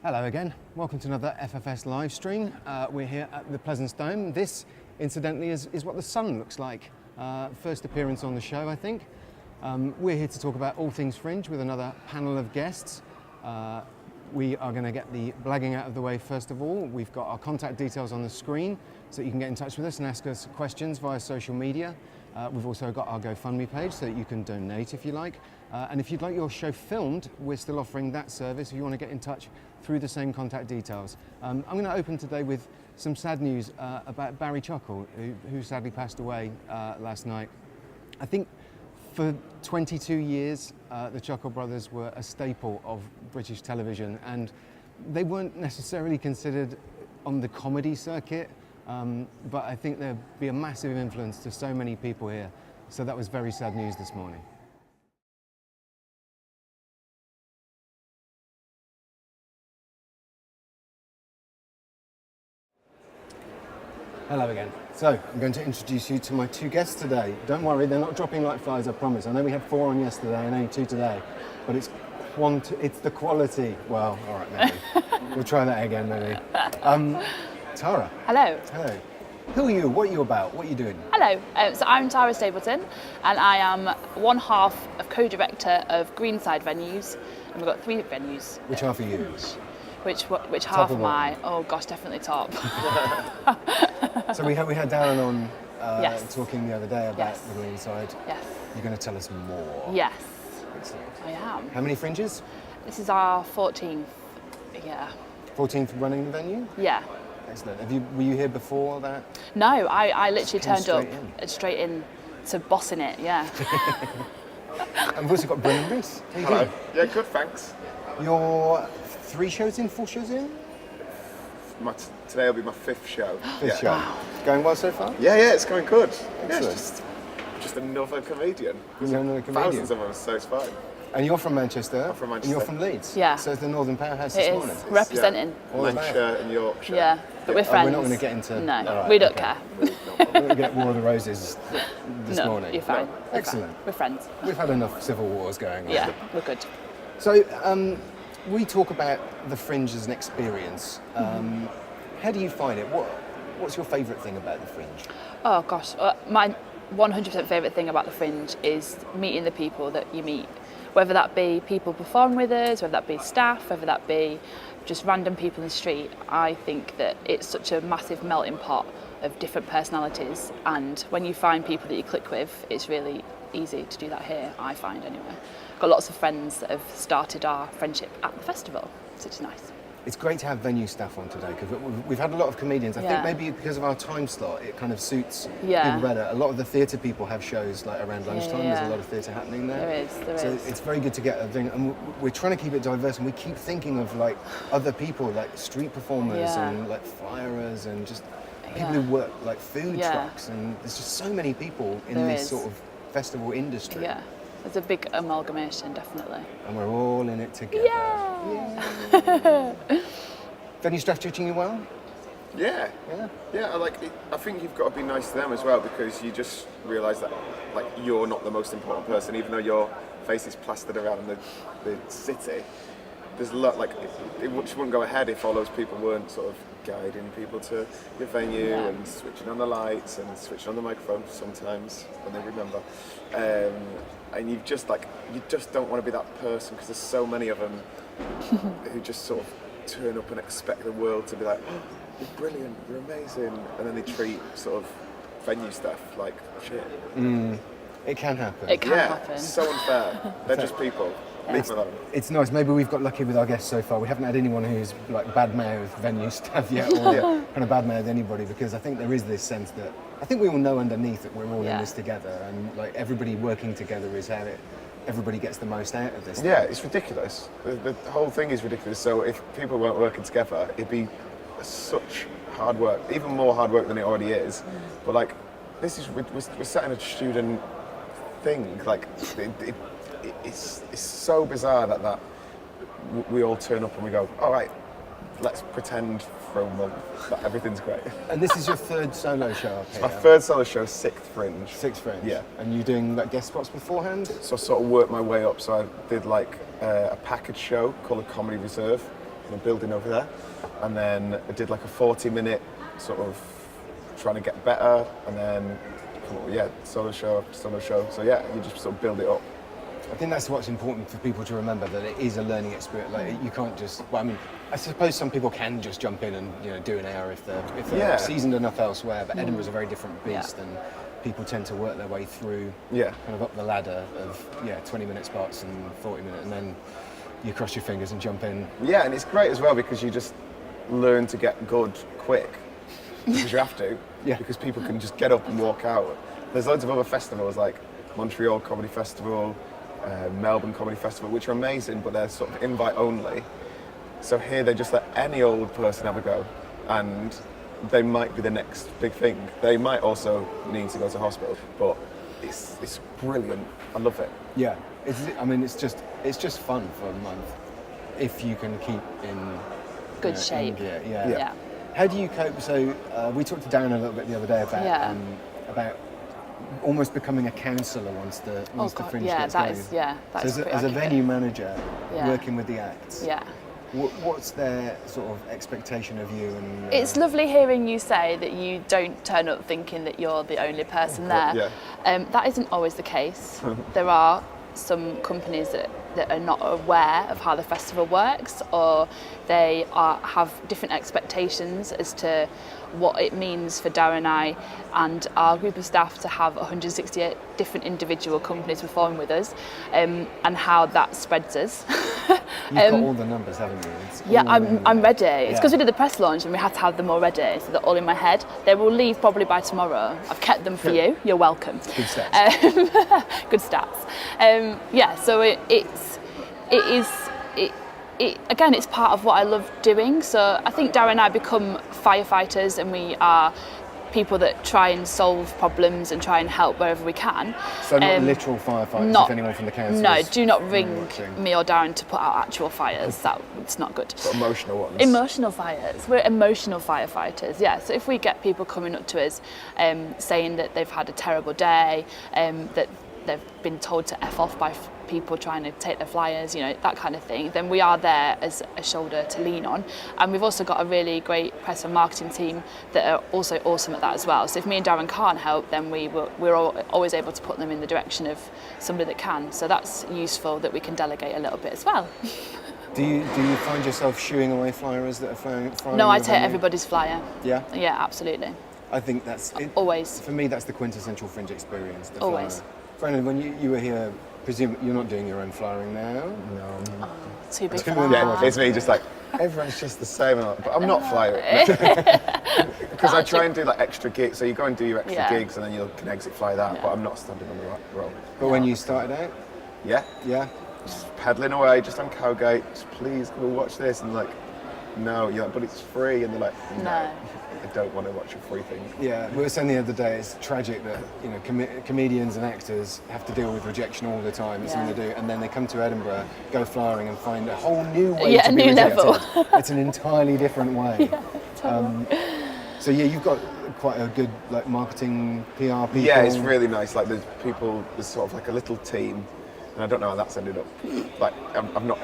Hello again, welcome to another FFS live stream. We're here at the Pleasance Dome. This, incidentally, is what the sun looks like. First appearance on the show, I think. We're here to talk about all things Fringe with another panel of guests. We are going to get the blagging out of the way first of all. We've got our contact details on the screen so that you can get in touch with us and ask us questions via social media. We've also got our GoFundMe page so that you can donate if you like. And if you'd like your show filmed, we're still offering that service if you want to get in touch through the same contact details. I'm going to open today with some sad news about Barry Chuckle, who sadly passed away last night. I think for 22 years, the Chuckle brothers were a staple of British television, and they weren't necessarily considered on the comedy circuit, but I think they'd be a massive influence to so many people here. So that was very sad news this morning. Hello again. So, I'm going to introduce you to my two guests today. Don't worry, they're not dropping like flies, I promise. I know we had 4 on yesterday and only 2 today, but it's the quality. Well, all right, maybe. We'll try that again, maybe. Tara. Hello. Hello. Who are you? What are you about? What are you doing? Hello. So I'm Tara Stapleton, and I am one half of co-director of Greenside Venues, and we've got 3 venues. Which half are you? Which half am I? Oh gosh, definitely top. So we had Darren on Yes. talking the other day about Yes. the Greenside. Yes. You're going to tell us more. Yes. Excellent. I am. How many Fringes? This is our 14th. Yeah. 14th running the venue? Yeah. Excellent. Were you here before that? No, I literally Came turned up straight straight in to bossing it. Yeah. And we've also got Brennan Reece. How you Hello. doing? Yeah, good, thanks. You're 3 shows in, 4 shows in? Today will be my 5th show. Fifth show. Going well so far? Yeah, it's going good. Yeah, Excellent. it's just another comedian. There's Another comedian. Thousands of them, so it's fine. And you're from Manchester. I'm from And you're Manchester. from Leeds. Yeah. So it's the Northern Powerhouse It this is morning. representing. All about. Lancashire and Yorkshire. Yeah. But we're Oh, friends. we're not going to get into... No, All right, we don't okay. care. We're going to get War of the Roses this No, morning. you're fine. No. We're Excellent. fine. We're friends. We've had enough civil wars going on. Yeah, we're good. So we talk about the Fringe as an experience. How do you find it? What's your favourite thing about the Fringe? Oh gosh, my 100% favourite thing about the Fringe is meeting the people that you meet. Whether that be people performing with us, whether that be staff, whether that be just random people in the street. I think that it's such a massive melting pot of different personalities, and when you find people that you click with, it's really easy to do that here, I find anyway. Got lots of friends that have started our friendship at the festival, which is nice. It's great to have venue staff on today because we've had a lot of comedians. I Yeah. think maybe because of our time slot, it kind of suits Yeah. people better. A lot of the theatre people have shows like around lunchtime. There's yeah. a lot of theatre happening there. There So is. it's very good to get a thing, and we're trying to keep it diverse. And we keep thinking of like other people, like street performers Yeah. and like flyers, and just people Yeah. who work like food Yeah. trucks. And there's just so many people in There this is. sort of festival industry. Yeah, there's a big amalgamation, definitely. And we're all in it together. Yeah. Venue staff treating you well? Yeah. Yeah. Yeah, I think you've got to be nice to them as well, because you just realise that like you're not the most important person, even though your face is plastered around the city. There's a lot, like, it just wouldn't go ahead if all those people weren't sort of guiding people to your venue Yeah. and switching on the lights and switching on the microphone sometimes when they remember. And you just don't want to be that person, because there's so many of them who just sort of turn up and expect the world to be like, oh, you're brilliant, you're amazing, and then they treat sort of venue stuff like shit. It can happen. It can happen. It's so unfair. They're just people. Leave them alone. It's nice. Maybe we've got lucky with our guests so far. We haven't had anyone who's like bad-mouthed venue staff yet, or kind of bad-mouthed anybody, because I think there is this sense that I think we all know underneath that we're all in Yeah. this together, and like everybody working together is how everybody gets the most out of this. Yeah, it's ridiculous. The whole thing is ridiculous. So if people weren't working together, it'd be such hard work, even more hard work than it already is. But like, we're setting a student thing. Like, it's so bizarre that we all turn up and we go, all right, let's pretend for a month that everything's great. And this is your 3rd solo show up here. My 3rd solo show, 6th Fringe. 6th Fringe. Yeah. And you doing like guest spots beforehand? So I sort of worked my way up. So I did like a package show called a Comedy Reserve, in a building over there, and then I did like a 40-minute sort of trying to get better, and then solo show after solo show. So yeah, you just sort of build it up. I think that's what's important for people to remember, that it is a learning experience. Like you can't just. Well, I mean, I suppose some people can just jump in and do an hour if they're seasoned enough elsewhere. But Edinburgh's a very different beast, and people tend to work their way through kind of up the ladder of 20-minute spots and 40-minute, and then you cross your fingers and jump in. Yeah, and it's great as well because you just learn to get good quick because you have to. Because people can just get up and walk out. There's loads of other festivals like Montreal Comedy Festival, Melbourne Comedy Festival, which are amazing, but they're sort of invite only. So here they just let any old person have a go, and they might be the next big thing. They might also need to go to hospital, but it's brilliant. I love it. Yeah, it's just fun for a month if you can keep in good shape. Yeah. How do you cope? So we talked to Darren a little bit the other day about almost becoming a counsellor once the Fringe gets going. That's as a venue manager, working with the acts. Yeah. What's their sort of expectation of you? And it's lovely hearing you say that you don't turn up thinking that you're the only person there. That isn't always the case. There are some companies that are not aware of how the festival works, or they have different expectations as to what it means for Darren and I and our group of staff to have 168 different individual companies performing with us, and how that spreads us. You've got all the numbers, haven't you? I'm ready. It's because we did the press launch and we had to have them all ready, so they're all in my head. They will leave probably by tomorrow. I've kept them for you. You're welcome. Good stats. Good stats. So again, it's part of what I love doing. So I think Darren and I become firefighters, and we are people that try and solve problems and try and help wherever we can. So not literal firefighters, if anyone from the council. No, do not ring me or Darren to put out actual fires. It's not good. But emotional ones. Emotional fires. We're emotional firefighters, So if we get people coming up to us saying that they've had a terrible day, that they've been told to F off by people trying to take their flyers, that kind of thing, then we are there as a shoulder to lean on. And we've also got a really great press and marketing team that are also awesome at that as well. So if me and Darren can't help, then we're always able to put them in the direction of somebody that can. So that's useful that we can delegate a little bit as well. Do you find yourself shooing away flyers that are flying? No, I take everybody's flyer. Yeah? Yeah, absolutely. I think that's it. Always. For me, that's the quintessential Fringe experience. Always. Brennan, when you were here, presume you're not doing your own flyering now? No. Oh, too big for that. Yeah, it's me just like, everyone's just the same, but I'm not flyering. Because I try and do like extra gigs, so you go and do your extra gigs and then you can exit fly that, but I'm not standing on the right roll. But when you started out? Yeah. Just pedaling away, just on Cowgate, just please go watch this, and like, no, you're like, but it's free, and they're like, no. I don't want to watch a free thing. Yeah, we were saying the other day, it's tragic that comedians and actors have to deal with rejection all the time. It's something they do, and then they come to Edinburgh, go flyering, and find a whole new way to be rejected. Level. It's an entirely different way. So you've got quite a good marketing PR people. Yeah, it's really nice. Like there's sort of like a little team, and I don't know how that's ended up. Like I've not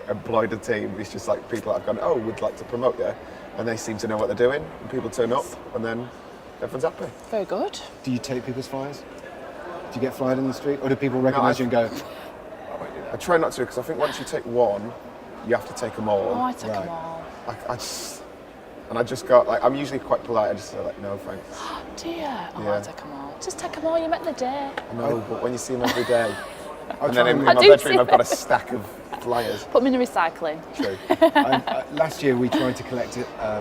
employed a team. It's just like people that I've gone, we'd like to promote you. And they seem to know what they're doing, and people turn up, and then everyone's happy. Very good. Do you take people's flyers? Do you get flyed in the street, or do people recognise you and go, I try not to, because I think once you take one, you have to take them all. Oh, I take them all. I just go, I'm usually quite polite, I just say no thanks. Oh dear, I take them all. Just take them all, you met the day. I know, but when you see them every day. And then in my bedroom I've got a stack of flyers. Put them in the recycling. True. Last year we tried to collect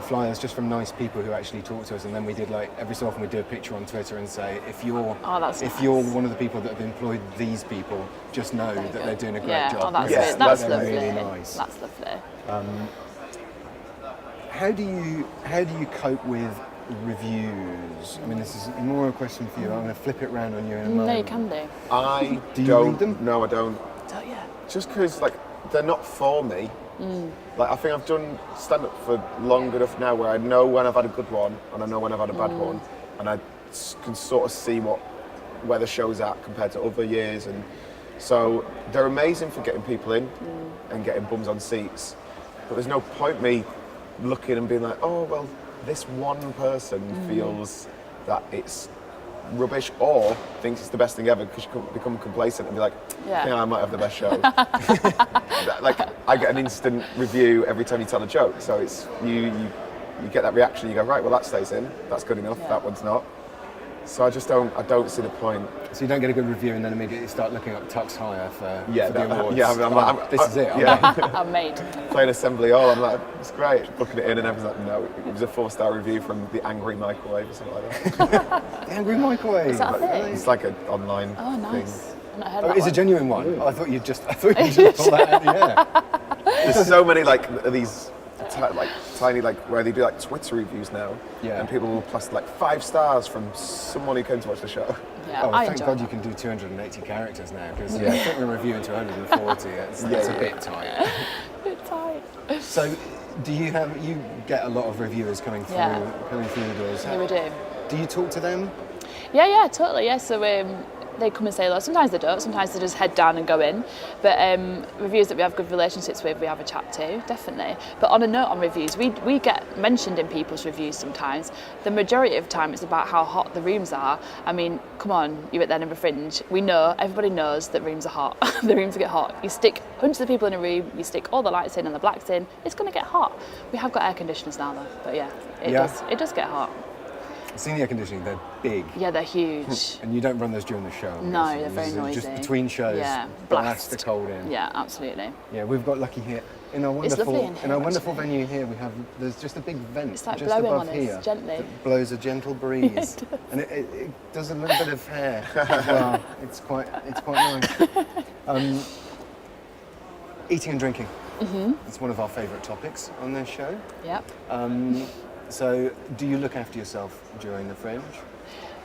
flyers just from nice people who actually talk to us, and then we did every so often we do a picture on Twitter and say, if you're one of the people that have employed these people, just know that they're doing a great job. That's lovely. Really nice. That's lovely. How do you cope with reviews? I mean, this is more a question for you. I'm going to flip it around on you in a moment. No, you can do. Do you read them? No, I don't. Don't you? Just because, they're not for me. I think I've done stand-up for long enough now where I know when I've had a good one and I know when I've had a bad one, and I can sort of see where the show's at compared to other years, and so they're amazing for getting people in and getting bums on seats. But there's no point me looking and being like, oh, well, this one person feels that it's rubbish or thinks it's the best thing ever, because you can become complacent and be like, yeah, I might have the best show. Like, I get an instant review every time you tell a joke, so it's you get that reaction, you go, right, well, that stays in, that's good enough, that one's not. So I don't see the point. So you don't get a good review and then immediately start looking up Tux Hire for the awards. Yeah, this is it. I'm made. Playing Assembly Hall, I'm like, it's great. Booking it in and everyone's like, no, it was a 4-star review from the Angry Microwave or something like that. The Angry Microwave. Is that a thing? It's like an online nice. thing. I've not heard of that It's a genuine one. Oh, I thought you just pulled that out of the air. There's so many these tiny where they do like Twitter reviews now, and people will post like 5 stars from someone who came to watch the show. Yeah, oh, I thank enjoy God that. you can do 280 characters now, because I think we're reviewing 240. It's a bit tight. A bit tight. So, do you get a lot of reviewers coming through the doors? Yeah, we do. Do you talk to them? Yeah, totally. Yeah, so they come and say hello. Sometimes they don't. Sometimes they just head down and go in. But reviews that we have good relationships with, we have a chat to, definitely. But on a note on reviews, we get mentioned in people's reviews sometimes. The majority of the time, it's about how hot the rooms are. I mean, come on, you're at the Edinburgh Fringe. We know, everybody knows that rooms are hot. The rooms get hot. You stick hundreds of people in a room, you stick all the lights in and the blacks in, it's going to get hot. We have got air conditioners now, though. But it does get hot. Seen the air conditioning, they're big. Yeah, they're huge. And you don't run those during the show? No, they're very noisy. Just between shows, blast the cold in. Yeah, absolutely. Yeah, we've got lucky here. In our wonderful venue here, there's just a big vent it's like just blowing above on here us gently. that blows a gentle breeze, and it does a little bit of hair as well. It's quite nice. Eating and drinking. It's one of our favourite topics on this show. Yep. So, do you look after yourself during the Fringe?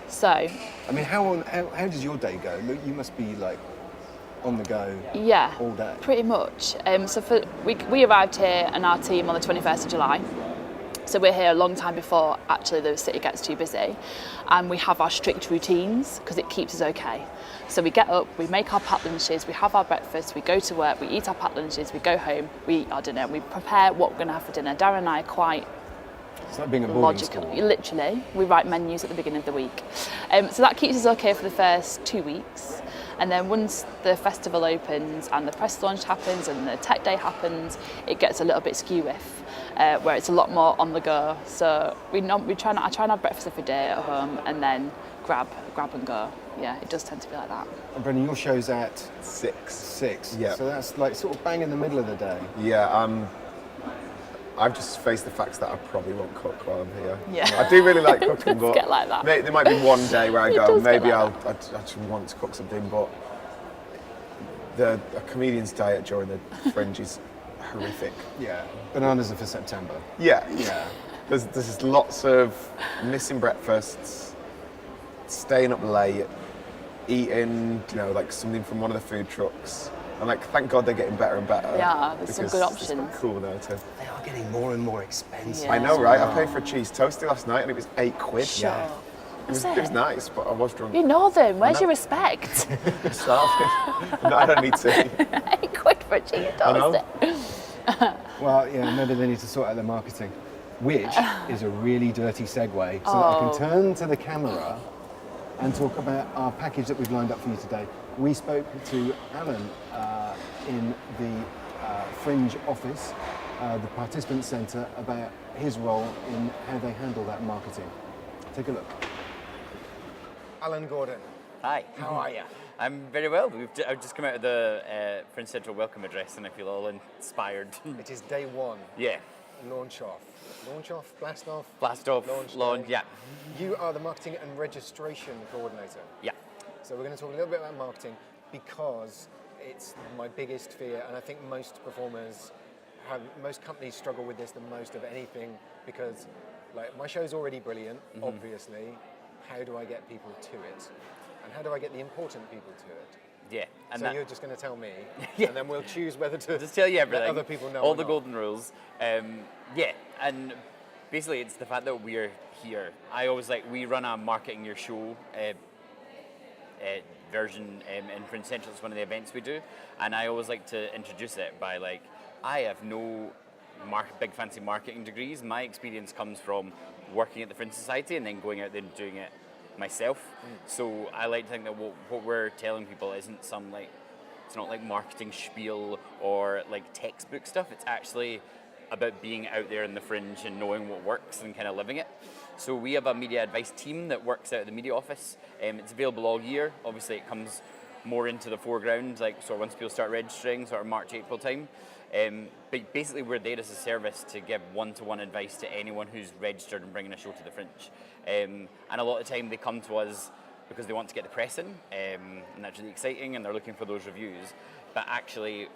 So, I mean, how does your day go? You must be like on the go. Yeah, all day. Pretty much. So we arrived here and our team on the 21st of July. So we're here a long time before actually the city gets too busy, and we have our strict routines because it keeps us okay. So we get up, we make our packed lunches, we have our breakfast, we go to work, we eat our packed lunches, we go home, we eat our dinner, we prepare what we're going to have for dinner. Darren and I are quite it's like being a boarding school. Literally, we write menus at the beginning of the week. So that keeps us okay for the first 2 weeks. And then once the festival opens and the press launch happens and the tech day happens, it gets a little bit skew-iff, where it's a lot more on the go. So I try and have breakfast every day at home and then grab and go. Yeah, it does tend to be like that. And Brennan, your show's at 6. Yeah. So that's like sort of bang in the middle of the day. Yeah. I've just faced the facts that I probably won't cook while I'm here. Yeah. I do really like cooking, but get like that. There might be one day where I go, maybe I actually want to cook something, but a comedian's diet during the Fringe is horrific. Yeah. Bananas are for September. Yeah. There's lots of missing breakfasts, staying up late, eating, like something from one of the food trucks. And thank God they're getting better and better. Yeah, there's some good options. It's cool now too. They are getting more and more expensive. Yeah. I know, right? I paid for a cheese toastie last night and it was £8. Sure. Yeah. It was nice, but I was drunk. You're northern. Where's your respect? No, I don't need to. 8 quid for a cheese toastie. Well, yeah, maybe they need to sort out their marketing, which is a really dirty segue, so that I can turn to the camera and talk about our package that we've lined up for you today. We spoke to Alan in the Fringe office, the participant centre, about his role in how they handle that marketing. Take a look. Alan Gordon. Hi. How are you? I'm very well. I've just come out of the Fringe Central welcome address and I feel all inspired. It is day one. Yeah. Launch off, blast off. Blast off, launch, yeah. You are the marketing and registration coordinator. Yeah. So we're going to talk a little bit about marketing because it's my biggest fear, and I think most companies struggle with this the most of anything, because my show's already brilliant, obviously. How do I get people to it? And how do I get the important people to it? Yeah. And so you're just going to tell me, yeah. And then we'll choose whether to just tell you everything. Let other people know. All the golden rules. Yeah, and basically it's the fact that we're here. I always we run a marketing your show version in Fringe Central. It's one of the events we do, and I always like to introduce it by I have no big fancy marketing degrees. My experience comes from working at the Fringe Society and then going out there and doing it myself. So I like to think that what we're telling people isn't it's not like marketing spiel or like textbook stuff. It's actually about being out there in the fringe and knowing what works and kind of living it. So we have a media advice team that works out of the media office. It's available all year. Obviously it comes more into the foreground, like sort of once people start registering, sort of March, April time. But basically we're there as a service to give one-to-one advice to anyone who's registered and bringing a show to the Fringe. And a lot of the time they come to us because they want to get the press in, and that's really exciting, and they're looking for those reviews. But actually,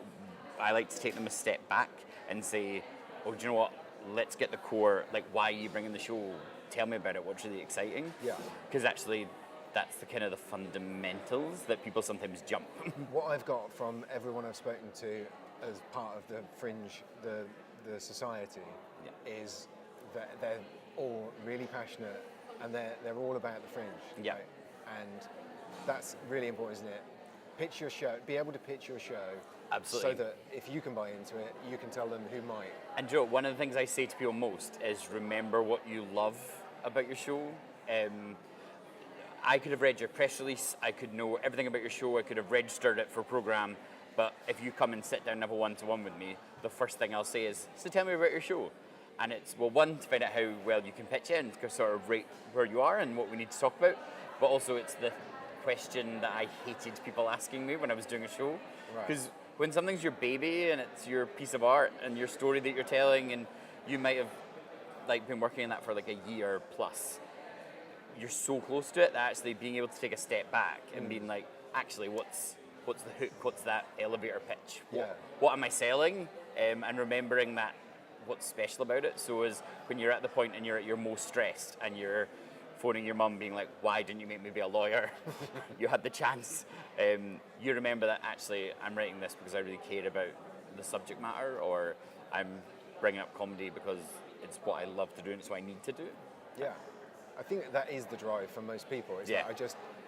I like to take them a step back and say, oh, do you know what? Let's get the core, like why are you bringing the show? Tell me about it, what's really exciting. Yeah. Because actually, that's the kind of the fundamentals that people sometimes jump. What I've got from everyone I've spoken to as part of the Fringe, the society, is that they're all really passionate and they're all about the Fringe. Yeah. Right? And that's really important, isn't it? Pitch your show, be able to pitch your show. Absolutely. So that if you can buy into it, you can tell them who might. And Joe, one of the things I say to people most is remember what you love about your show. I could have read your press release, I could know everything about your show, I could have registered it for a programme, but if you come and sit down and have a one-to-one with me, the first thing I'll say is, so tell me about your show. And it's, well, one, to find out how well you can pitch it and to sort of rate where you are and what we need to talk about, but also it's the question that I hated people asking me when I was doing a show. Because when something's your baby and it's your piece of art and your story that you're telling, and you might have like been working on that for like a year plus, you're so close to it that actually being able to take a step back and being like, actually, what's the hook? What's that elevator pitch? What am I selling? And remembering that what's special about it. So is when you're at the point and you're at your most stressed and you're phoning your mum being like, why didn't you make me be a lawyer? You had the chance. You remember that actually I'm writing this because I really care about the subject matter, or I'm bringing up comedy because it's what I love to do and it's what I need to do. Yeah. I think that is the drive for most people. It's like,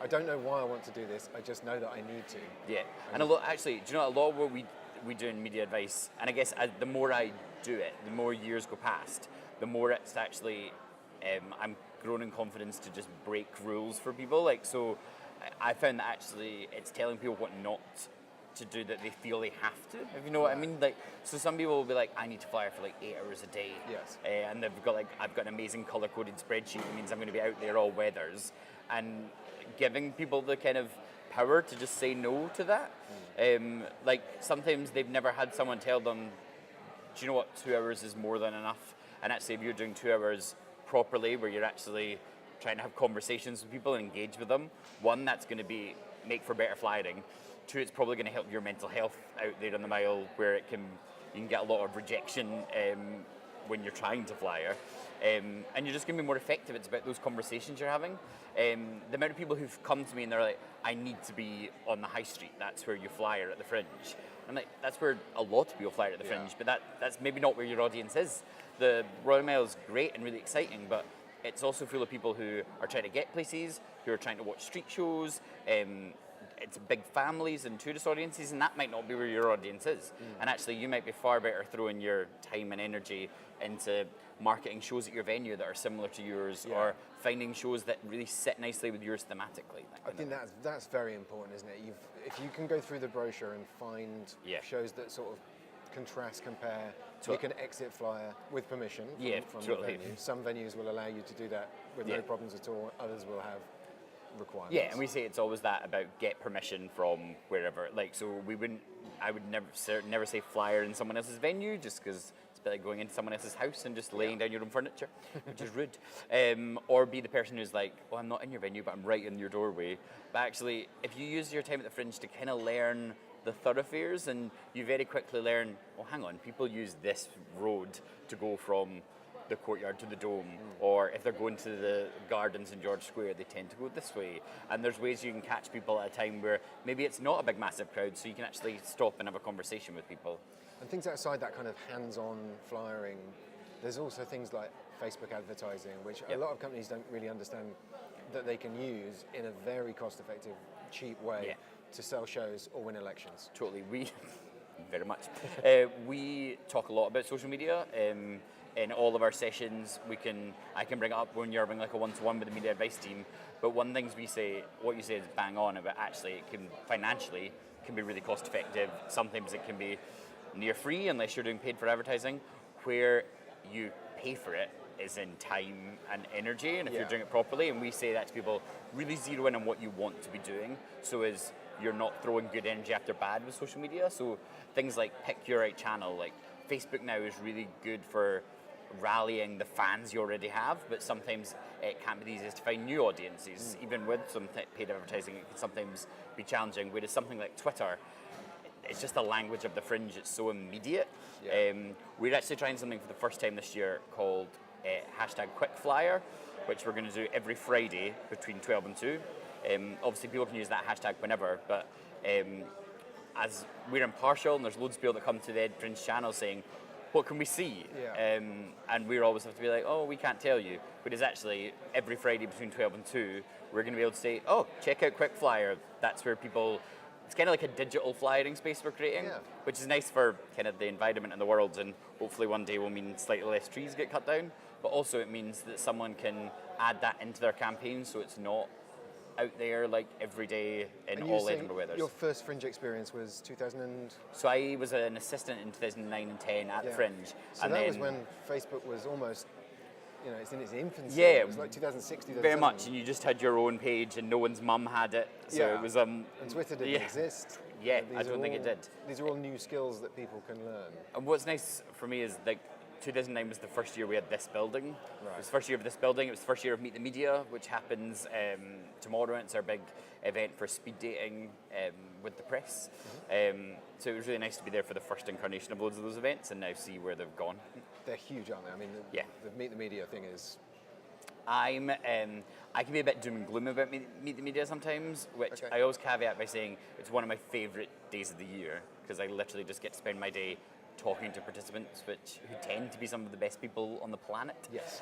I don't know why I want to do this, I just know that I need to. Yeah, and a lot, actually, do you know, a lot of what we do in media advice, and I guess the more I do it, the more years go past, the more it's actually, I'm growing in confidence to just break rules for people. Like, so I found that actually it's telling people what not to do that they feel they have to, if you know what I mean. Like, so some people will be like, I need to fly for like 8 hours a day. Yes. And they've got like, I've got an amazing color-coded spreadsheet that means I'm going to be out there all weathers. And giving people the kind of power to just say no to that. Like, sometimes they've never had someone tell them, do you know what, 2 hours is more than enough. And actually, if you're doing 2 hours properly, where you're actually trying to have conversations with people and engage with them, one, that's going to make for better flying. Two, it's probably going to help your mental health out there on the mile, where you can get a lot of rejection when you're trying to flyer, and you're just going to be more effective. It's about those conversations you're having. The amount of people who've come to me and they're like, I need to be on the high street, that's where you flyer at the Fringe. I'm like, that's where a lot of people flyer at the Fringe, but that's maybe not where your audience is. The Royal Mile is great and really exciting, but it's also full of people who are trying to get places, who are trying to watch street shows. It's big families and tourist audiences, and that might not be where your audience is. And actually, you might be far better throwing your time and energy into marketing shows at your venue that are similar to yours, or finding shows that really sit nicely with yours thematically. I think that's very important, isn't it? If you can go through the brochure and find shows that sort of contrast, compare, make an exit flyer with permission from the venue. Some venues will allow you to do that with no problems at all. Others will have requirements. Yeah, and we say it's always that about get permission from wherever. Like, so I would never say flyer in someone else's venue, just because it's a bit like going into someone else's house and just laying down your own furniture, which is rude. Or be the person who's like, well, I'm not in your venue, but I'm right in your doorway. But actually, if you use your time at the Fringe to kind of learn the thoroughfares, and you very quickly learn, oh, hang on, people use this road to go from the courtyard to the dome, or if they're going to the gardens in George Square, they tend to go this way. And there's ways you can catch people at a time where maybe it's not a big massive crowd, so you can actually stop and have a conversation with people. And things outside that kind of hands-on flyering, there's also things like Facebook advertising, which a lot of companies don't really understand that they can use in a very cost-effective, cheap way to sell shows or win elections. Totally. very much. We talk a lot about social media. In all of our sessions, I can bring it up when you're having like a one-to-one with the media advice team. But one of the things we say, what you say is bang on, about actually it can financially can be really cost effective. Sometimes it can be near free unless you're doing paid for advertising. Where you pay for it is in time and energy, and if you're doing it properly, and we say that to people, really zero in on what you want to be doing, so as you're not throwing good energy after bad with social media. So things like pick your right channel, like Facebook now is really good for rallying the fans you already have, but sometimes it can't be the easiest to find new audiences. Even with some paid advertising, it can sometimes be challenging, whereas something like Twitter, it's just the language of the Fringe, it's so immediate. We're actually trying something for the first time this year called #QuickFlyer, which we're going to do every Friday between 12 and 2. Obviously people can use that hashtag whenever, but as we're impartial and there's loads of people that come to the Ed Fringe channel saying, what can we see? And we always have to be like, oh, we can't tell you. But it's actually every Friday between 12 and 2, we're going to be able to say, oh, check out QuickFlyer. That's where people, it's kind of like a digital flyering space we're creating, which is nice for kind of the environment and the world, and hopefully one day will mean slightly less trees get cut down. But also it means that someone can add that into their campaign, so it's not out there like every day in all Edinburgh weathers. Your first Fringe experience was 2000? So I was an assistant in 2009 and 10 at the Fringe. So and that then, was when Facebook was almost, it's in its infancy. Yeah, it was like 2006, 2007. Very much, and you just had your own page and no one's mum had it. So it was and Twitter didn't exist. Yeah, I don't think it did. These are all new skills that people can learn. And what's nice for me is like 2009 was the first year we had this building. It was the first year of this building. It was the first year of Meet the Media, which happens tomorrow. It's our big event for speed dating with the press. So it was really nice to be there for the first incarnation of loads of those events and now see where they've gone. They're huge, aren't they? I mean, the Meet the Media thing is... I can be a bit doom and gloom about Meet the Media sometimes, which I always caveat by saying it's one of my favourite days of the year because I literally just get to spend my day talking to participants, who tend to be some of the best people on the planet. Yes.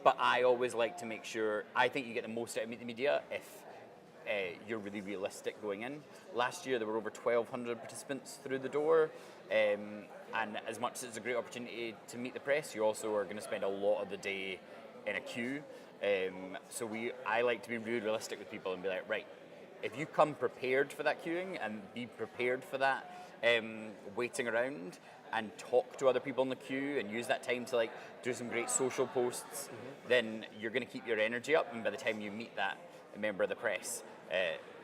But I always like to make sure, I think you get the most out of Meet the Media if you're really realistic going in. Last year there were over 1,200 participants through the door, and as much as it's a great opportunity to meet the press, you also are going to spend a lot of the day in a queue. So I like to be really realistic with people and be like, right, if you come prepared for that queuing and be prepared for that waiting around and talk to other people in the queue and use that time to like do some great social posts, then you're going to keep your energy up, and by the time you meet that member of the press,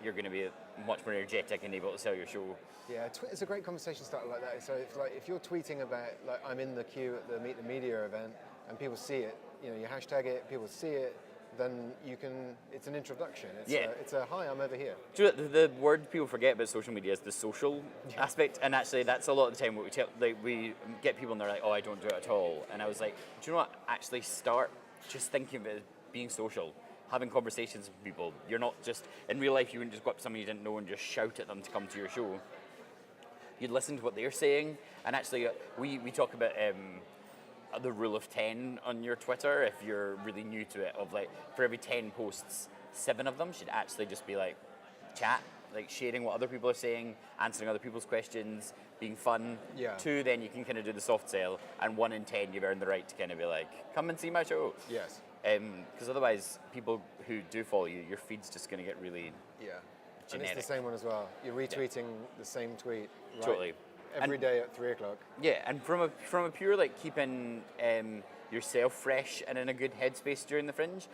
you're going to be much more energetic and able to sell your show. Yeah, it's a great conversation starter like that. So if you're tweeting about like I'm in the queue at the Meet the Media event and people see it, you hashtag it, people see it, then you can, it's an introduction. It's a hi, I'm over here. Do you know, the word people forget about social media is the social aspect, and actually that's a lot of the time what we tell, like we get people and they're like, oh, I don't do it at all. And I was like, do you know what, actually start just thinking of it as being social, having conversations with people. You're not just, in real life you wouldn't just go up to somebody you didn't know and just shout at them to come to your show. You'd listen to what they're saying, and actually we talk about the rule of 10 on your Twitter, if you're really new to it, of like, for every 10 posts, 7 of them should actually just be like chat, like sharing what other people are saying, answering other people's questions, being fun. 2, then you can kind of do the soft sell, and 1 in 10, you've earned the right to kind of be like, come and see my show. Yes. Because otherwise, people who do follow you, your feed's just going to get really generic. And it's the same one as well. You're retweeting the same tweet. Right? Totally. Every day at 3 o'clock. Yeah, and from a pure like keeping yourself fresh and in a good headspace during the Fringe,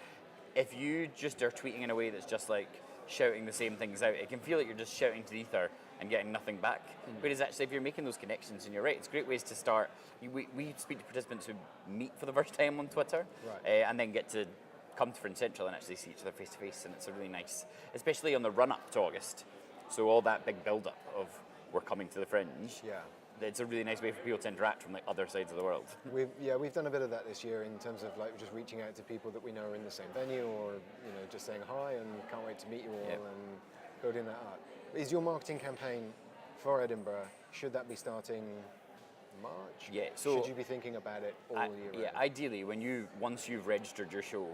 if you just are tweeting in a way that's just like shouting the same things out, it can feel like you're just shouting to the ether and getting nothing back. Whereas actually, if you're making those connections, and you're right, it's great ways to start. We speak to participants who meet for the first time on Twitter, and then get to come to Fringe Central and actually see each other face to face, and it's a really nice, especially on the run up to August. So all that big build up of we're coming to the Fringe. It's a really nice way for people to interact from like other sides of the world. We've done a bit of that this year in terms of like just reaching out to people that we know are in the same venue, or just saying hi and can't wait to meet you all and building that up. Is your marketing campaign for Edinburgh, should that be starting March? Yeah. So should you be thinking about it all year round? Yeah. Ideally, once you've registered your show,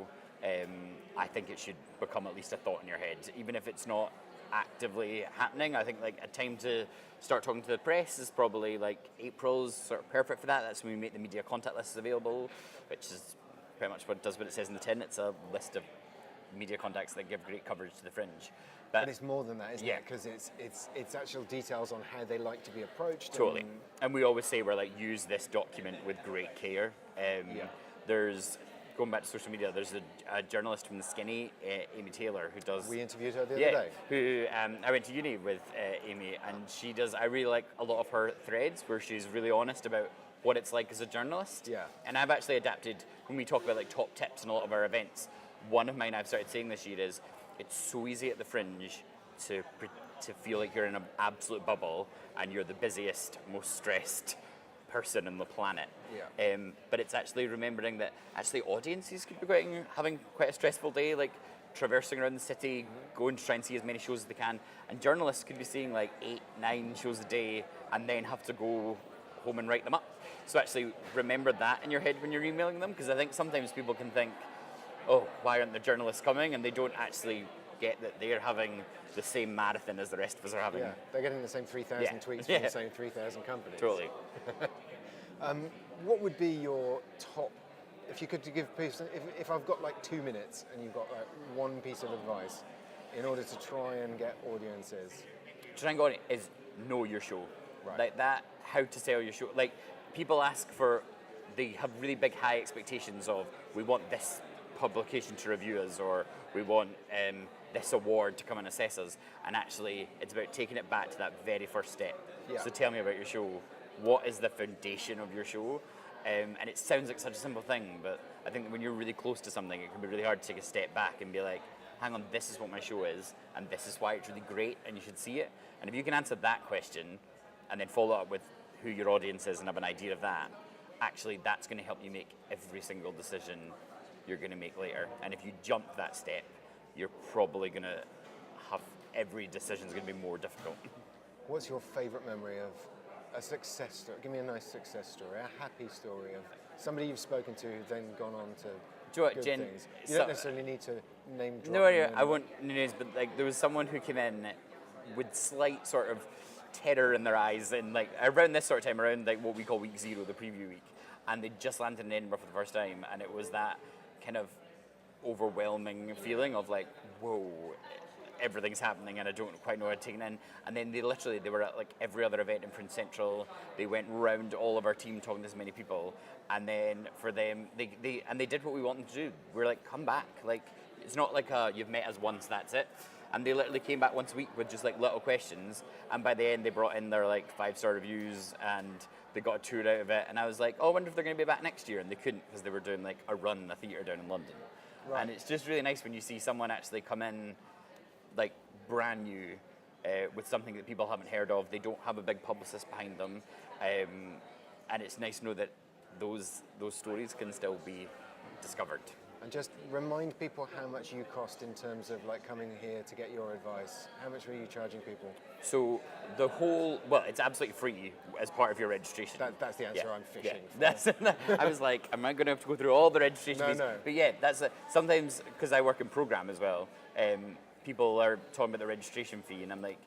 I think it should become at least a thought in your head, even if it's not actively happening. I think like a time to start talking to the press is probably like April's sort of perfect for that. That's when we make the media contact lists available, which is pretty much what it does what it says in the tin. It's a list of media contacts that give great coverage to the Fringe. But it's more than that, isn't yeah. it? Because it's actual details on how they like to be approached. Totally. And we always say we're like, use this document with great care. There's, going back to social media, there's a journalist from The Skinny, Amy Taylor, who does... We interviewed her the other day. Who I went to uni with Amy, and she does, I really like a lot of her threads where she's really honest about what it's like as a journalist. Yeah. And I've actually adapted, when we talk about like top tips in a lot of our events, one of mine I've started saying this year is, it's so easy at the Fringe to feel like you're in an absolute bubble and you're the busiest, most stressed person on the planet. Yeah. But it's actually remembering that actually audiences could be having quite a stressful day, like traversing around the city, going to try and see as many shows as they can. And journalists could be seeing like 8, 9 shows a day and then have to go home and write them up. So actually remember that in your head when you're emailing them, because I think sometimes people can think, oh, why aren't the journalists coming? And they don't actually get that they're having the same marathon as the rest of us are having. Yeah, they're getting the same 3,000 tweets from the same 3,000 companies. Totally. What would be your top, if you could give people, if I've got like 2 minutes and you've got like one piece of advice in order to try and get audiences? Trying on is know your show. Right. Like that, how to sell your show. Like people ask for, they have really big high expectations of, we want this publication to review us, or we want this award to come and assess us, and actually it's about taking it back to that very first step. Yeah. So tell me about your show. What is the foundation of your show? And it sounds like such a simple thing, but I think when you're really close to something, it can be really hard to take a step back and be like, hang on, this is what my show is, and this is why it's really great, and you should see it. And if you can answer that question, and then follow up with who your audience is and have an idea of that, actually that's going to help you make every single decision you're going to make later. And if you jump that step, you're probably going to have, every decision is going to be more difficult. What's your favourite memory of a success story? Give me a nice success story, a happy story of somebody you've spoken to who's then gone on to Do you know what, good Jen, things. You don't necessarily need to name drop. No, I won't names, but like there was someone who came in with slight sort of terror in their eyes, and like around this sort of time, around like what we call week 0, the preview week, and they just landed in Edinburgh for the first time, and it was that kind of overwhelming feeling of like, whoa, everything's happening and I don't quite know how to take it in. And then they were at like every other event in Fringe Central. They went round all of our team talking to as many people, and then for them, they did what we want them to do. We're like, come back. Like, it's not like you've met us once, that's it. And they literally came back once a week with just like little questions, and by the end they brought in their like 5-star reviews and they got a tour out of it. And I was like, oh, I wonder if they're going to be back next year, and they couldn't because they were doing like a theatre down in London. Right. And it's just really nice when you see someone actually come in like brand new with something that people haven't heard of. They don't have a big publicist behind them, and it's nice to know that those stories can still be discovered. And just remind people how much you cost in terms of like coming here to get your advice. How much were you charging people? So it's absolutely free as part of your registration. That's the answer I'm fishing for. I was like, am I going to have to go through all the registration fees? No. But yeah, sometimes, because I work in program as well, people are talking about the registration fee, and I'm like,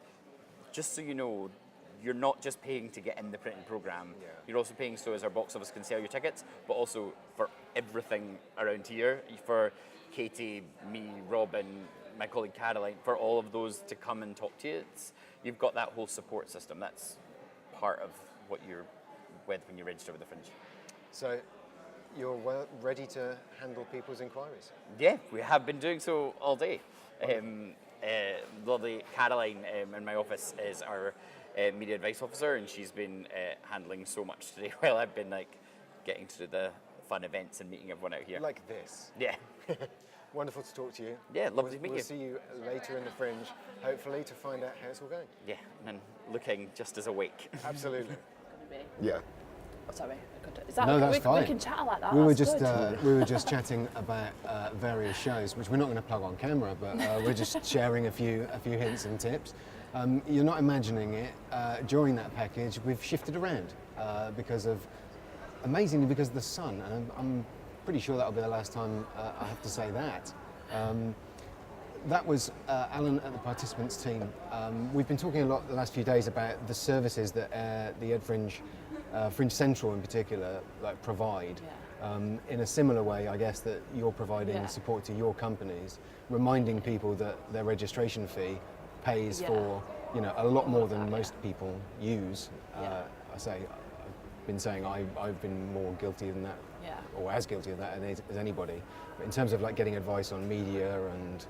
just so you know, you're not just paying to get in the printed program. Yeah. You're also paying so as our box office can sell your tickets, but also for everything around here, for Katie, me, Robin, my colleague Caroline, for all of those to come and talk to you. You've got that whole support system. That's part of what you're with when you register with the Fringe. So you're ready to handle people's inquiries? Yeah, we have been doing so all day. Lovely Caroline in my office is our media advice officer, and she's been handling so much today while I've been like getting to the fun events and meeting everyone out here. Like this. Yeah. Wonderful to talk to you. Yeah, lovely to meet you. We'll see you later in the Fringe, hopefully, to find out how it's all going. Yeah, and looking just as awake. Absolutely. Yeah. Oh, sorry, is that no, okay? that's fine. We can chat like that. We were just chatting about various shows, which we're not going to plug on camera, but we're just sharing a few hints and tips. You're not imagining it. During that package, we've shifted around amazingly because of the sun, and I'm pretty sure that'll be the last time I have to say that. that was Alan at the participants team. We've been talking a lot the last few days about the services that the Ed Fringe, Fringe Central in particular, like provide. In a similar way, I guess, that you're providing support to your companies, reminding people that their registration fee pays for, you know, a lot more than most people use. I've been saying I've been more guilty than that, or as guilty of that as anybody. But in terms of like getting advice on media and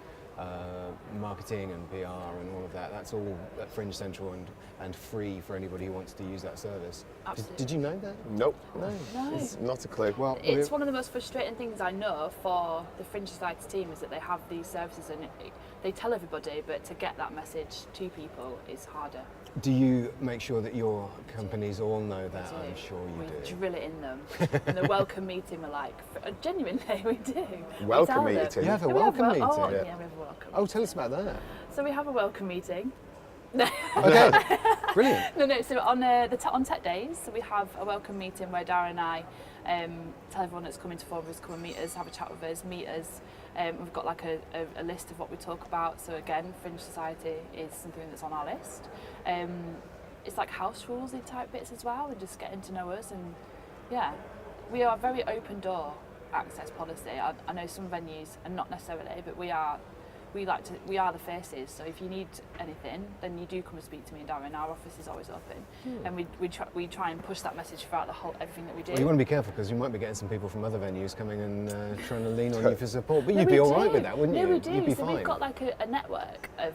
marketing and PR and all of that, that's all at Fringe Central and free for anybody who wants to use that service. Did you know that? Nope. No. It's not a clue. Well, it's one of the most frustrating things I know for the Fringe Society team is that they have these services and they tell everybody, but to get that message to people is harder. do you make sure that your companies all know that? I'm sure you we do. We drill it in them. And the welcome meeting, we're like, genuinely, we do. Welcome meeting? You have a welcome meeting? Oh, yeah, we have a welcome Oh, tell us about that. So we have a welcome meeting. Okay, brilliant. No, so on Tech Days, so we have a welcome meeting where Darren and I tell everyone that's coming to Forward come and meet us, have a chat with us, meet us. We've got like a list of what we talk about. So again, Fringe Society is something that's on our list. It's like house rulesy type bits as well, and just getting to know us. And yeah, we are a very open door access policy. I know some venues, and not necessarily, but we are the faces. So if you need anything, then you do come and speak to me and Darren. Our office is always open, and we try and push that message throughout everything that we do. Well, you want to be careful because you might be getting some people from other venues coming and trying to lean on you for support. But you'd be all right with that, wouldn't you? No, we do. You'd be so fine. We've got like a network of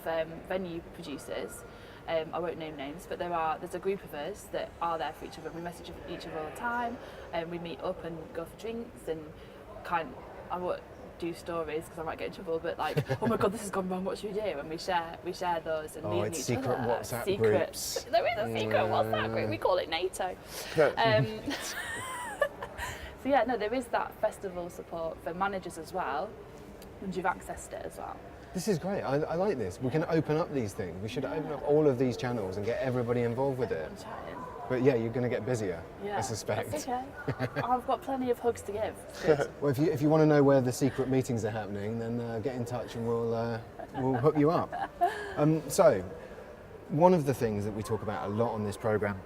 venue producers. I won't name names, but there's a group of us that are there for each other. We message each other all the time, and we meet up and go for drinks and I won't do stories because I might get in trouble, but like, oh my god, this has gone wrong, what should we do? And we share those and lead it's each secret other. WhatsApp groups. There is a secret WhatsApp group. We call it NATO. So yeah, no, there is that festival support for managers as well, and you've accessed it as well. This is great. I like this. We can open up these things. We should open up all of these channels and get everybody involved with it. I'm chatting. But yeah, you're going to get busier, Yeah, I suspect. that's okay. I've got plenty of hugs to give. It's good. Well, if you want to know where the secret meetings are happening, then get in touch and we'll hook you up. So, one of the things that we talk about a lot on this programme,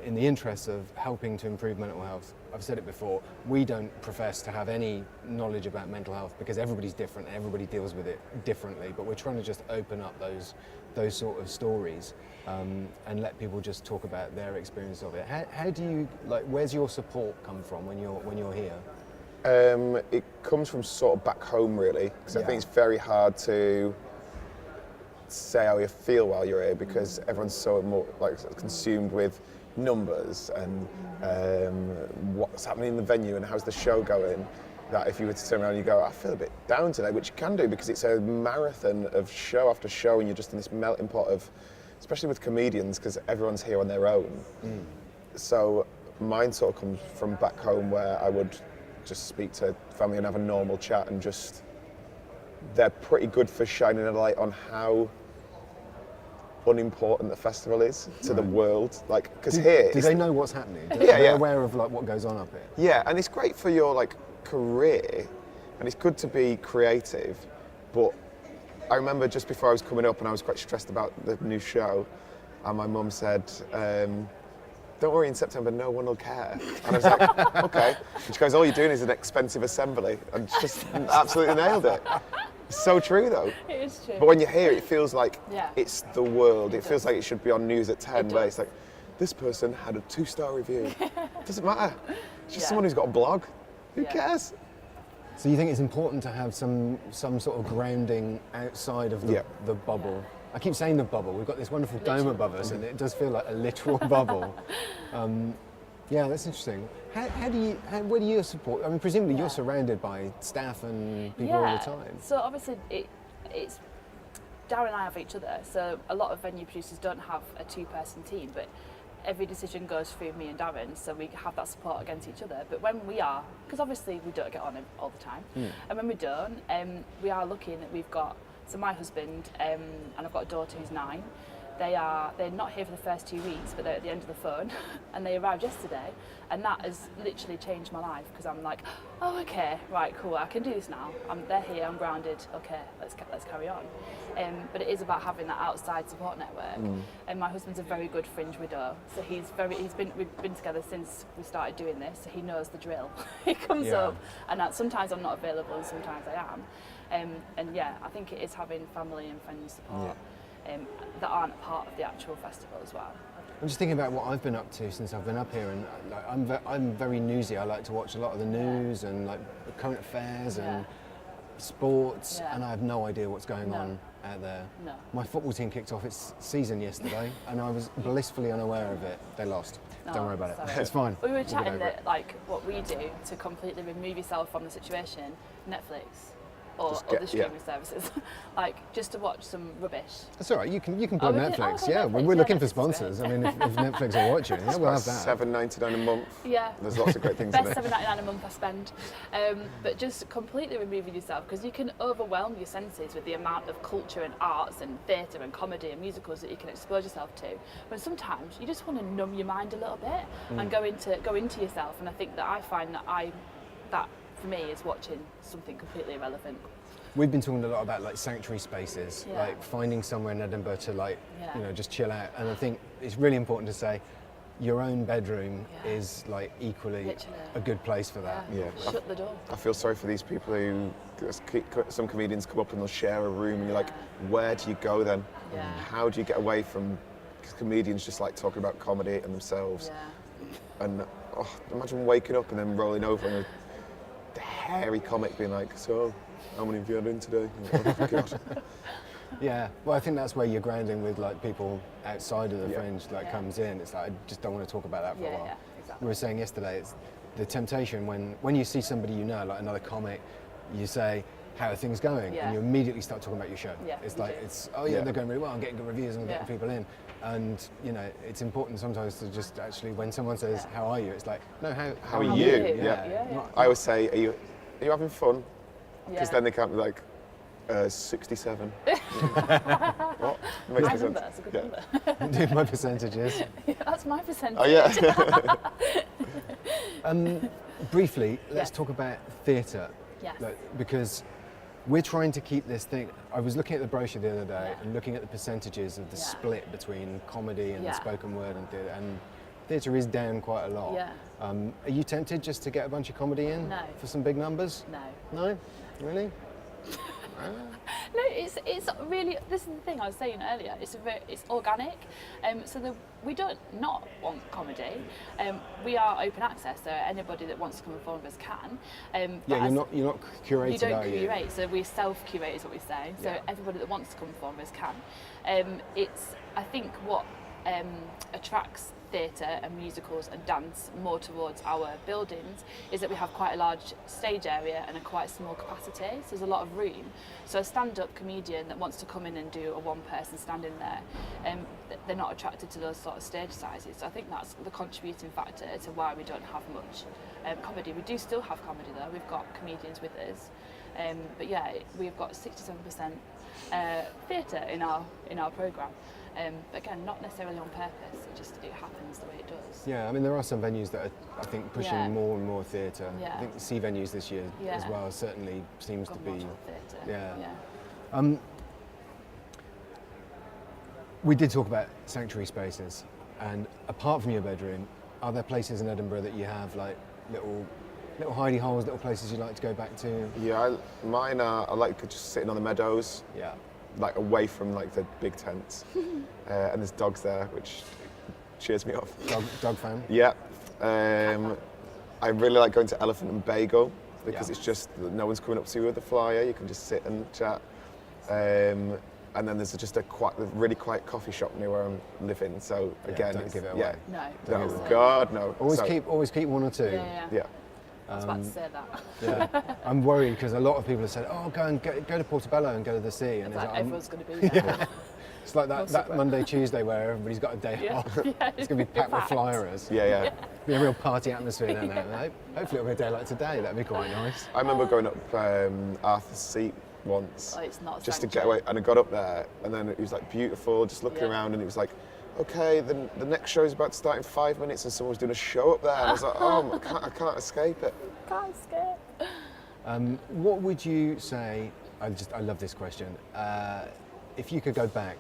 in the interest of helping to improve mental health, I've said it before, we don't profess to have any knowledge about mental health because everybody's different, everybody deals with it differently, but we're trying to just open up those sort of stories and let people just talk about their experience of it. How do you, where's your support come from when you're here? It comes from sort of back home, really, because I think it's very hard to say how you feel while you're here because everyone's so more consumed with numbers and what's happening in the venue and how's the show going, that if you were to turn around and you go, I feel a bit down today, which you can do because it's a marathon of show after show and you're just in this melting pot of, especially with comedians, because everyone's here on their own. So mine sort of comes from back home where I would just speak to family and have a normal chat and just, they're pretty good for shining a light on how unimportant the festival is to the world. Because here... Do they know what's happening? They're aware of what goes on up here? Yeah, and it's great for your career, and it's good to be creative, but I remember just before I was coming up and I was quite stressed about the new show, and my mum said, don't worry, in September no one will care. And I was like, okay. And she goes, all you're doing is an expensive assembly, and she just absolutely nailed it. It's so true though. It is true. But when you hear it, it feels like it's the world. It feels like it should be on news at 10, where it's like, this person had a 2-star review. Doesn't matter. It's just someone who's got a blog. Who cares? So you think it's important to have some sort of grounding outside of the bubble? I keep saying the bubble. We've got this wonderful dome above us, and it does feel like a literal bubble. Yeah, that's interesting. Where do you support? I mean, presumably you're surrounded by staff and people all the time. So obviously it's Darren and I have each other. So a lot of venue producers don't have a 2-person team, but every decision goes through me and Darren, so we have that support against each other. But when we are, because obviously we don't get on all the time, and when we don't, we are lucky in that we've got, so my husband, and I've got a daughter who's 9, they're not here for the first 2 weeks, but they're at the end of the phone, and they arrived yesterday, and that has literally changed my life, because I'm like, oh, okay, right, cool, I can do this now. They're here, I'm grounded. Okay, let's carry on. But it is about having that outside support network. And my husband's a very good Fringe widow, so we've been together since we started doing this, so he knows the drill. He comes up, and sometimes I'm not available, and sometimes I am. And yeah, I think it is having family and friends support. That aren't part of the actual festival as well. I'm just thinking about what I've been up to since I've been up here, and like, I'm very newsy. I like to watch a lot of the news and like current affairs and sports, and I have no idea what's going on out there. No. My football team kicked off its season yesterday, and I was blissfully unaware of it. They lost. Don't worry about it. It's fine. We were chatting that like what we do to completely remove yourself from the situation, Netflix. Or other streaming services, like just to watch some rubbish. That's all right. You can plug Netflix. Netflix. We're looking for sponsors. I mean, if Netflix are watching, we'll have that. $7.99 a month. Yeah. There's lots of great things in Best it. $7.99 a month I spend. But just completely removing yourself, because you can overwhelm your senses with the amount of culture and arts and theatre and comedy and musicals that you can expose yourself to. But sometimes you just want to numb your mind a little bit and go into yourself. And I think that I find that for me is watching something completely irrelevant. We've been talking a lot about like sanctuary spaces, like finding somewhere in Edinburgh to like, just chill out. And I think it's really important to say your own bedroom is like equally a good place for that. Yeah. Shut the door. I feel sorry for these people who, some comedians come up and they'll share a room and you're like, where do you go then? Yeah. How do you get away from, because comedians just like talking about comedy and themselves. Yeah. And imagine waking up and then rolling over and a hairy comic being like, so, how many have you had in today? Oh, God. Yeah, well, I think that's where your grounding with like people outside of the Fringe comes in. It's like I just don't want to talk about that for a while. Yeah, exactly. We were saying yesterday, it's the temptation when you see somebody like another comic, you say, how are things going? And you immediately start talking about your show. Yeah, it's like, they're going really well, I'm getting good reviews and I'm getting people in. And, it's important sometimes to just actually, when someone says, how are you? It's like, no, how are you? Yeah. I always say, are you having fun? Because then they can't be like, 67. What? Makes My sense. number, that's a good number. Do my percentages. That's my percentage. Oh yeah. Briefly, let's talk about theatre. Yes. Because we're trying to keep this thing. I was looking at the brochure the other day and looking at the percentages of the split between comedy and spoken word and theatre. And theatre is down quite a lot. Yeah. Are you tempted just to get a bunch of comedy in for some big numbers? No. No? Really? No, it's really. This is the thing I was saying earlier. It's organic. We don't not want comedy. We are open access, so anybody that wants to come and follow us can. You're not curated. You don't curate, so we self-curate is what we say. So everybody that wants to come and follow us can. I think what attracts theatre and musicals and dance more towards our buildings is that we have quite a large stage area and a quite small capacity, so there's a lot of room. So a stand-up comedian that wants to come in and do a one-person standing there, they're not attracted to those sort of stage sizes. So I think that's the contributing factor to why we don't have much comedy. We do still have comedy though, we've got comedians with us. But yeah, we've got 67% theatre in our programme. But again, not necessarily on purpose, it happens the way it does. Yeah, I mean, there are some venues that are, I think, pushing more and more theatre. Yeah. I think the C venues this year as well certainly seems to be. Theatre. We did talk about sanctuary spaces, and apart from your bedroom, are there places in Edinburgh that you have like little hidey holes, little places you like to go back to? Yeah, mine are, I like just sitting on the meadows. Yeah. Like away from like the big tents, and there's dogs there, which cheers me up. Dog fan? Yeah. I really like going to Elephant and Bagel because it's just no one's coming up to you with a flyer. You can just sit and chat. And then there's just a really quiet coffee shop near where I'm living. So again, don't give it away. No. God, no. Always keep one or two. Yeah. I was about to say that. Yeah, I'm worried because a lot of people have said, "Oh, go to Portobello and go to the sea," and it's like everyone's going to be there. Yeah. It's like that Monday, Tuesday where everybody's got a day off. It's going to be packed with flyers. Yeah. Be a real party atmosphere down there. Hopefully it'll be a day like today. That'd be quite nice. I remember going up Arthur's Seat once. Oh, it's not a just to sanctuary. get away. And I got up there, and then it was like beautiful, just looking Yeah. around, and it was like, okay, the next show is about to start in 5 minutes, and someone was doing a show up there. And I was like, oh, I can't escape it. Can't skip. What would you say? I love this question. If you could go back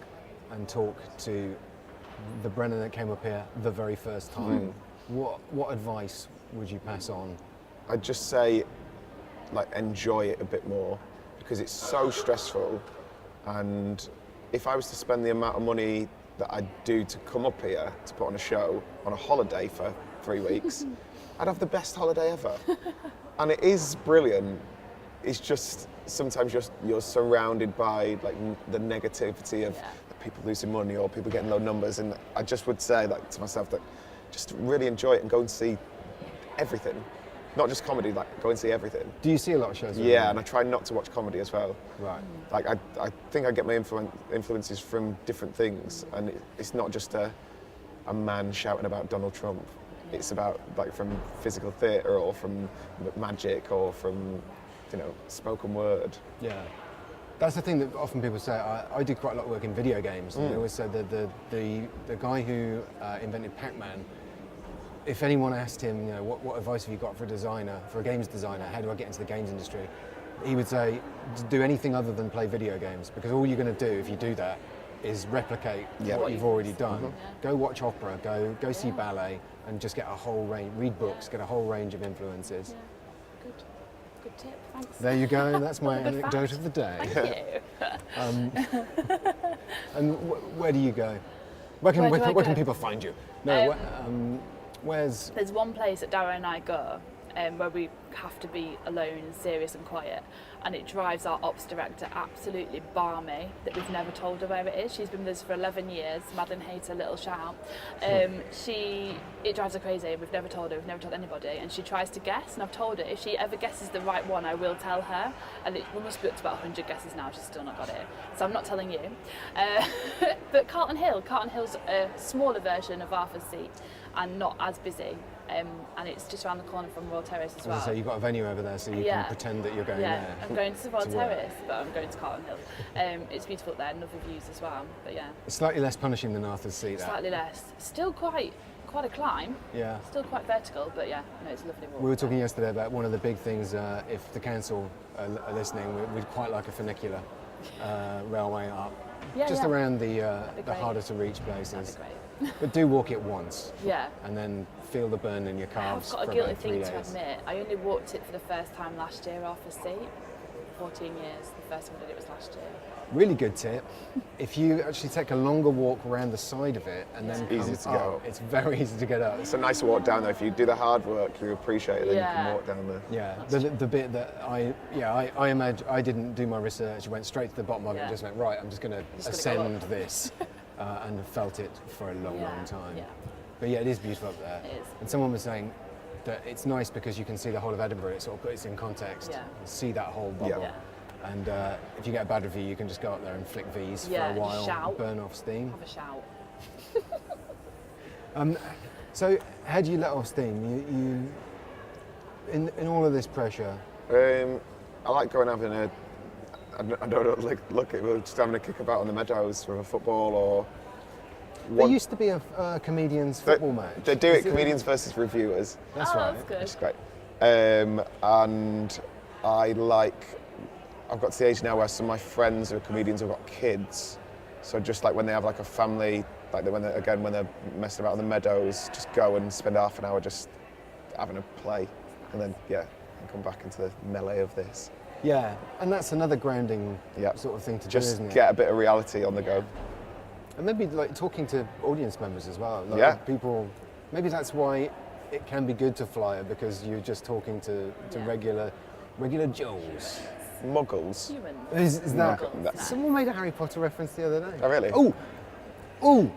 and talk to the Brennan that came up here the very first time, what advice would you pass on? I'd just say, like, enjoy it a bit more, because it's so stressful. And if I was to spend the amount of money that I do to come up here to put on a show on a holiday for 3 weeks, I'd have the best holiday ever. And it is brilliant. It's just sometimes you're surrounded by like the negativity of people losing money or people getting low numbers, and I just would say like to myself that just really enjoy it and go and see everything, not just comedy. Like go and see everything. Do you see a lot of shows? Yeah, and I try not to watch comedy as well. Right. Like I think I get my influences from different things, and it's not just a man shouting about Donald Trump. It's about like from physical theatre or from magic or from spoken word. Yeah. That's the thing that often people say. I do quite a lot of work in video games, and they always say that the guy who invented Pac-Man, if anyone asked him, what advice have you got for a games designer, how do I get into the games industry? He would say, do anything other than play video games, because all you're going to do if you do that is replicate what you've already done. Go watch opera, go see ballet, and just get a whole range, read books, get a whole range of influences. Yeah. Good tip, thanks. There you go, that's my Good anecdote fact. of the day. Thank you. And where do you go? Where Where do I can go? people find you? No, where's... There's one place that Darren and I go where we have to be alone and serious and quiet, and it drives our ops director absolutely balmy that we've never told her where it is. She's been with us for 11 years. Madeline hates her little shout. It drives her crazy. We've never told her. We've never told anybody, and she tries to guess. And I've told her if she ever guesses the right one, I will tell her. And we must be up to about 100 guesses now. She's still not got it, so I'm not telling you. But Carlton Hill's a smaller version of Arthur's Seat, and not as busy. And it's just around the corner from Royal Terrace as well. So you've got a venue over there, so you can pretend that you're going there. I'm going to the Royal to work. Terrace, but I'm going to Carlton Hill. It's beautiful up there, and lovely views as well. But yeah, It's slightly less punishing than Arthur's Seat. slightly less. Still quite a climb. Yeah. Still quite vertical, but yeah, it's a lovely walk. We were talking yesterday about one of the big things, if the council are listening, we'd quite like a funicular railway up. Just around the great. harder to reach That'd places. be great. But do walk it once. Yeah. And then feel the burn in your calves I've got a for guilty about 3 thing days. to admit. I only walked it for the first time last year, Arthur's Seat. 14 years. The first time I did it was last year. Really good tip. If you actually take a longer walk around the side of it and then Easy come to get up, up. it's very easy to get up. It's a nice walk down there. If you do the hard work, you appreciate it, then you can walk down there. Yeah, the bit that I imagine, I didn't do my research, went straight to the bottom of it and just went, right, I'm just going to gonna ascend go up. this, and felt it for a long time. Yeah. But yeah, it is beautiful up there. It is. And someone was saying that it's nice because you can see the whole of Edinburgh, it sort of puts it in context, Yeah. see that whole bubble. Yeah. And if you get a bad review, you can just go up there and flick V's Yeah, for a while, shout. burn off steam. Have a shout. So how do you let off steam? You in all of this pressure, I like going having I don't know, look at just having a kick about on the meadows with a football or. there used to be a comedians football match. They do Is it, comedians versus reviewers. That's Oh, right. that's good. Which is great. And I've got to the age now where some of my friends who are comedians have got kids. So just like when they have like a family, like when they're messing about on the meadows, just go and spend half an hour just having a play. And then, and come back into the melee of this. Yeah, and that's another grounding Yeah. sort of thing to do, Just isn't it? get a bit of reality on the go. And maybe like talking to audience members as well. Like Yeah. People, maybe that's why it can be good to flyer, because you're just talking to regular Joes. Muggles. Humans. Is that? Muggles. Someone made a Harry Potter reference the other day. Oh, really? Oh,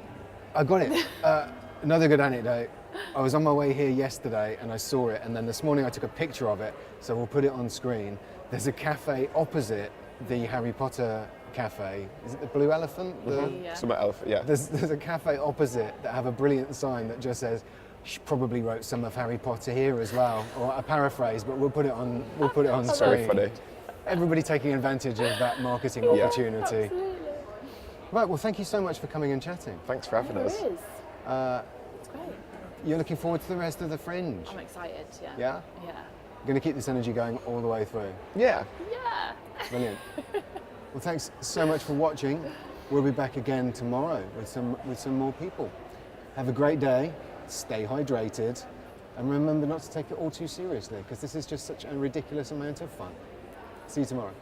I got it. Another good anecdote. I was on my way here yesterday and I saw it, and then this morning I took a picture of it, so we'll put it on screen. There's a cafe opposite the Harry Potter cafe. Is it the Blue Elephant? Yeah. Some elephant, yeah. There's a cafe opposite that have a brilliant sign that just says, she probably wrote some of Harry Potter here as well, or a paraphrase, but we'll put it on Very screen. funny. everybody taking advantage of that marketing Yeah. opportunity. Absolutely. Right, well, thank you so much for coming and chatting. Thanks for having us. It is. It's great. You're looking forward to the rest of the Fringe? I'm excited, yeah. Yeah? Yeah. Going to keep this energy going all the way through. Yeah. Yeah. Brilliant. Well, thanks so much for watching. We'll be back again tomorrow with some more people. Have a great day, stay hydrated, and remember not to take it all too seriously, because this is just such a ridiculous amount of fun. See you tomorrow.